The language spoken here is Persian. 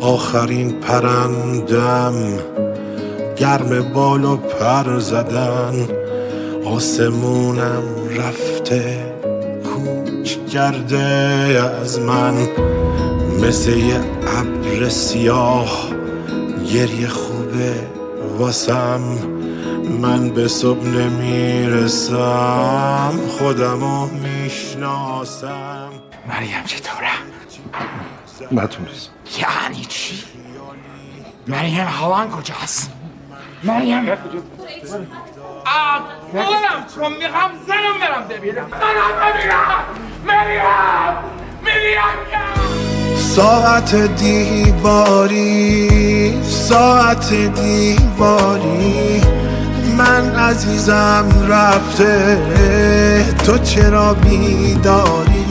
آخرین پرندم گرم بال و پر زدن، آسمونم رفته کوچ کرده از من، مثل یه ابر سیاه گریه خوبه واسم. من به صبح نمیرسم، خودمو میشناسم. مریم چطوره؟ بتونست یعنی چی؟ مریم هوان کجاست؟ مریم مادرم کن، میخوام زنم برم ببینم. مریم ساعت دیواری، ساعت دیواری، من عزیزم رفته تو چرا بیداری؟